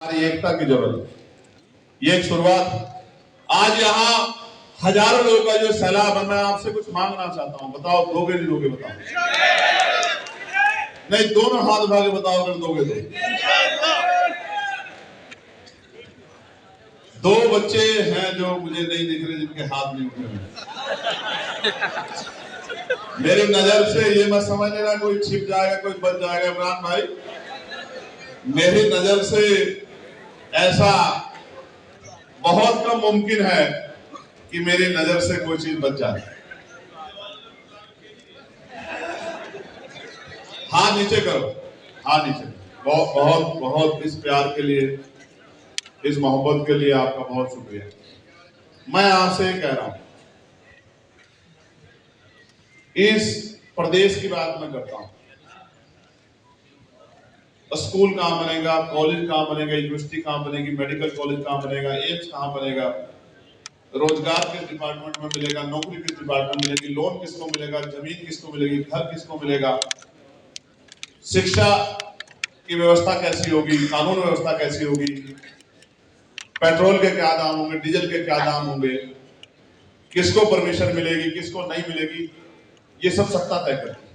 हमारी एकता की जरूरत है। ये एक शुरुआत। आज यहाँ हजारों लोगों का जो सैलाब है, मैं आपसे कुछ मांगना चाहता हूँ। बताओ दोगे नहीं दोगे? बताओ। नहीं, दोनों हाथ उठा के बताओ अगर दोगे तो। दो बच्चे हैं जो मुझे नहीं दिख रहे, जिनके हाथ नहीं उठ रहे। मेरी नजर से ये मत समझ लेना कोई छिप जाएगा, कोई बच जाएगा। इमरान भाई, मेरी नजर से ऐसा बहुत कम मुमकिन है कि मेरी नजर से कोई चीज बच जाए। हाथ नीचे करो, हाथ नीचे। बहुत बहुत बहुत इस प्यार के लिए, इस मोहब्बत के लिए आपका बहुत शुक्रिया। मैं आपसे कह रहा हूं, इस प्रदेश की बात मैं करता हूं। स्कूल कहां बनेगा, कॉलेज कहां बनेगा, यूनिवर्सिटी कहां बनेगी, मेडिकल कॉलेज कहां बनेगा, एम्स कहां बनेगा, रोजगार किस डिपार्टमेंट में मिलेगा, नौकरी किस डिपार्टमेंट में मिलेगी, लोन किसको मिलेगा, जमीन किसको मिलेगी, घर किसको मिलेगा, शिक्षा की व्यवस्था कैसी होगी, कानून व्यवस्था कैसी होगी, पेट्रोल के क्या दाम होंगे, डीजल के क्या दाम होंगे, किसको परमिशन मिलेगी, किसको नहीं मिलेगी, ये सब सत्ता तय करती है।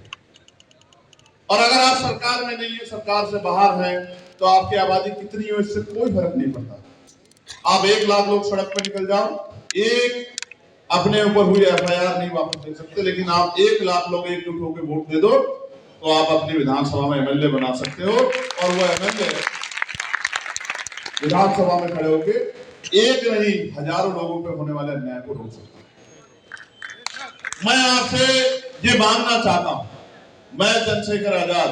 और अगर आप सरकार में नहीं है, सरकार से बाहर हैं, तो आपकी आबादी कितनी हो इससे कोई फर्क नहीं पड़ता। आप 1 लाख लोग सड़क पर निकल जाओ, एक अपने ऊपर हुई एफआईआर नहीं वापस ले सकते, लेकिन आप 1 लाख लोग एकजुट होकर वोट दे दो तो आप अपनी विधानसभा में एमएलए बना सकते हो। और वो एमएलए विधानसभा में खड़े होकर एक नहीं हजारों लोगों पे होने वाले अन्याय को रोक सकते हैं। मैं आपसे ये मांगना चाहता हूं, मैं चंद्रशेखर आजाद,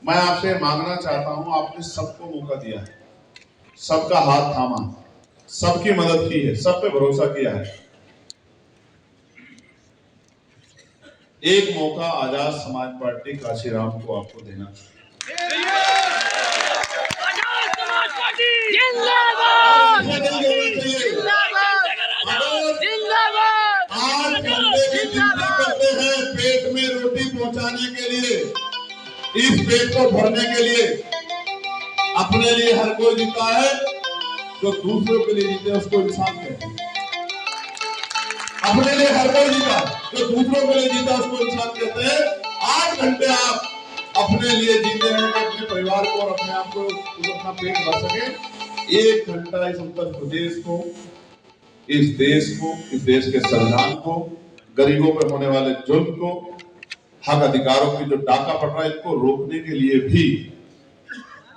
मैं आपसे मांगना चाहता हूं, आपने सबको मौका दिया है, सबका हाथ थामा, सबकी मदद की है, सब पे भरोसा किया है। एक मौका आजाद समाज पार्टी काशीराम को आपको देना चाहिए। पेट में रोटी पहुंचाने के लिए, इस पेट को भरने के लिए, अपने लिए हर कोई जीता है, जो दूसरों के लिए जीते उसको इंसान कहते हैं। अपने लिए हर कोई जीता, जो दूसरों के लिए जीता उसको इंसान कहते हैं। 8 घंटे आप अपने लिए जीते हैं कि अपने परिवार को और अपने आप को अपना पेट भर सके। 1 घंटा इस उत्तर प्रदेश को, इस देश को, इस देश के संविधान को, गरीबों पर होने वाले जुल्म को, हक अधिकारों की जो डाका पड़ रहा है, इसको रोकने के लिए भी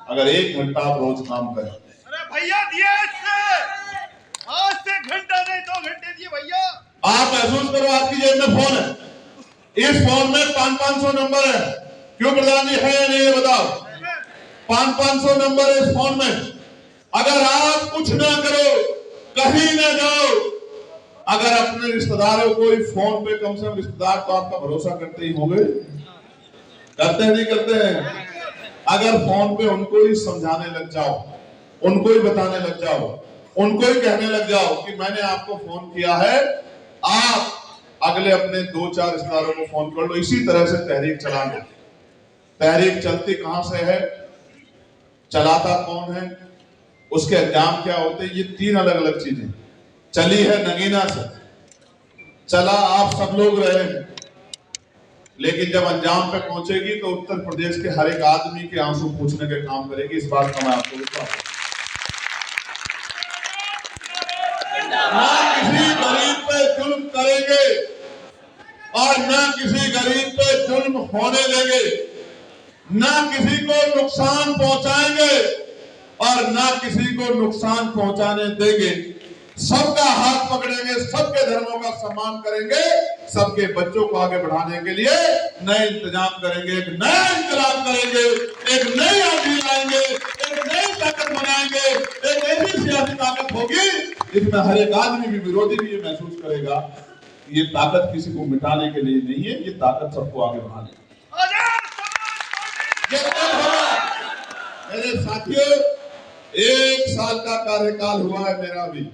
अगर 1 घंटा आप रोज काम करें। अरे भैया दिए आज से घंटा नहीं 2 घंटे दिए भैया। आप महसूस करो, आपकी जेब में फोन है, इस फोन में 500 नंबर है। क्यों प्रधान जी, है या नहीं ये बताओ? 500 नंबर है इस फोन में। अगर आप कुछ ना करो, कहीं ना जाओ, अगर अपने रिश्तेदारों को इस फोन पे, कम से कम रिश्तेदार तो आपका भरोसा करते ही होंगे, करते हैं नहीं करते हैं? अगर फोन पे उनको ही समझाने लग जाओ, उनको ही बताने लग जाओ, उनको ही कहने लग जाओ कि मैंने आपको फोन किया है, आप अगले अपने 2-4 रिश्तेदारों को फोन कर लो। इसी तरह से तहरीक चला लो। तहरीक चलती कहां से है, चलाता कौन है, उसके अंजाम क्या होते हैं, ये 3 अलग अलग चीजें। चली है नगीना से, चला आप सब लोग रहे हैं, लेकिन जब अंजाम पे पहुंचेगी तो उत्तर प्रदेश के हर एक आदमी के आंसू पूछने के काम करेगी। इस बात का मैं आपको विश्वास, ना किसी गरीब पे जुल्म करेंगे और ना किसी गरीब पे जुल्म होने देंगे, ना किसी को नुकसान पहुंचाएंगे और ना किसी को नुकसान पहुंचाने देंगे। सबका हाथ पकड़ेंगे, सबके धर्मों का सम्मान करेंगे, सबके बच्चों को आगे बढ़ाने के लिए नए इंतजाम करेंगे, एक नया इंकलाब करेंगे, एक नई आंधी लाएंगे, एक नई ताकत बनाएंगे। एक ऐसी सियासी ताकत होगी जिसमें हर एक आदमी भी, विरोधी भी ये महसूस करेगा कि ये ताकत किसी को मिटाने के लिए नहीं है, ये ताकत सबको आगे बढ़ाने के लिए। मेरे साथियों, 1 साल का कार्यकाल हुआ है मेरा भी।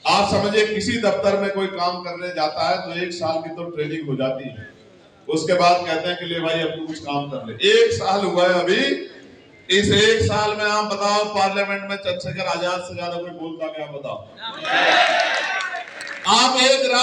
आप समझिए, किसी दफ्तर में कोई काम करने जाता है तो 1 साल की तो ट्रेनिंग हो जाती है, उसके बाद कहते हैं कि ले भाई अब तू कुछ काम कर ले। 1 साल हुआ है अभी, इस एक साल में आप बताओ पार्लियामेंट में चंद्रशेखर आजाद से ज्यादा कोई बोलता क्या? बताओ। आप एक